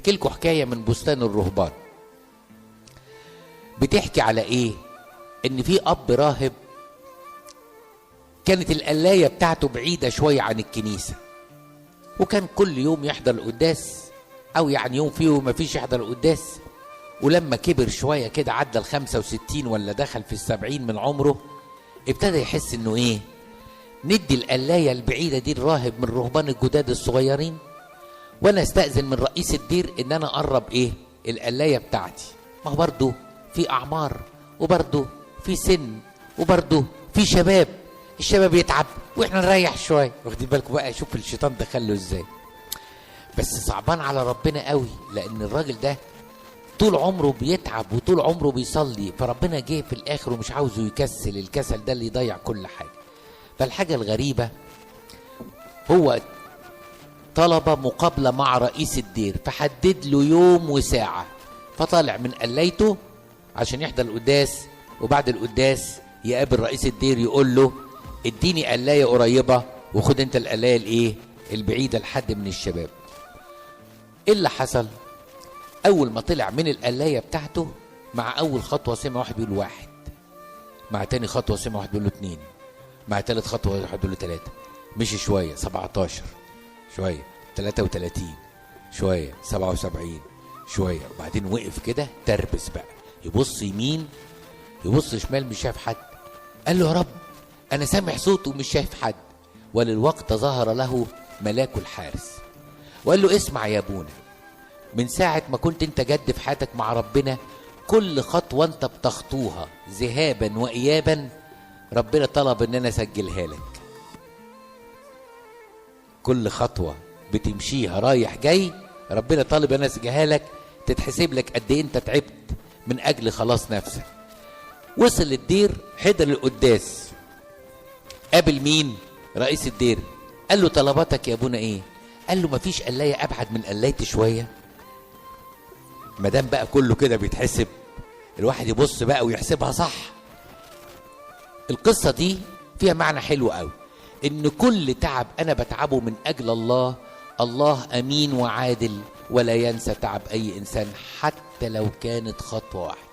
احكي لكم حكايه من بستان الرهبان. بتحكي على ايه؟ ان في اب راهب كانت القلايه بتاعته بعيده شويه عن الكنيسه، وكان كل يوم يحضر القداس، او يعني يوم فيه وما فيش يحضر القداس. ولما كبر شويه كده عدى ال65 ولا دخل في ال70 من عمره، ابتدى يحس انه ايه، ندي القلايه البعيده دي الراهب من الرهبان الجداد الصغيرين، وانا استأذن من رئيس الدير ان انا اقرب ايه القلايه بتاعتي. ما هو برضه في اعمار، وبرضه في سن، وبرضه في شباب، الشباب يتعب واحنا نريح شويه. واخدين بالكم بقى؟ شوف الشيطان دخله ازاي. بس صعبان على ربنا قوي، لان الراجل ده طول عمره بيتعب وطول عمره بيصلي، فربنا جه في الاخر ومش عاوزه يكسل، الكسل ده اللي يضيع كل حاجه. فالحاجه الغريبه، هو طلب مقابله مع رئيس الدير، فحدد له يوم وساعه، فطالع من قلايته عشان يحضر القداس، وبعد القداس يقابل رئيس الدير يقول له اديني قلايه قريبه وخد انت القلايه الايه البعيده لحد من الشباب. ايه اللي حصل؟ اول ما طلع من القلايه بتاعته، مع اول خطوه سمع واحد بيقول 1، مع تاني خطوه سمع واحد بيقول له 2، مع تالت خطوه واحد بيقول له 3، مشي شويه 17، شويه 33، شويه 77، شويه، وبعدين وقف كده تربس بقى، يبص يمين يبص شمال مش شايف حد. قال له يا رب انا سامع صوته ومش شايف حد. وللوقت ظهر له ملاك الحارس وقال له اسمع يا ابونا، من ساعة ما كنت انت جد في حياتك مع ربنا، كل خطوة انت بتخطوها ذهابا وإيابا ربنا طلب ان انا اسجلها لك. كل خطوة بتمشيها رايح جاي ربنا طالب ان انا اسجلها لك، تتحسب لك قد ايه انت تعبت من اجل خلاص نفسك. وصل الدير، حضر القداس، قابل مين؟ رئيس الدير. قال له طلباتك يا ابونا ايه؟ قال له مفيش قلايه ابعد من قلايتي شويه؟ ما دام بقى كله كده بيتحسب، الواحد يبص بقى ويحسبها صح. القصه دي فيها معنى حلو قوي، ان كل تعب انا بتعبه من اجل الله، الله امين وعادل ولا ينسى تعب اي انسان حتى لو كانت خطوه واحده.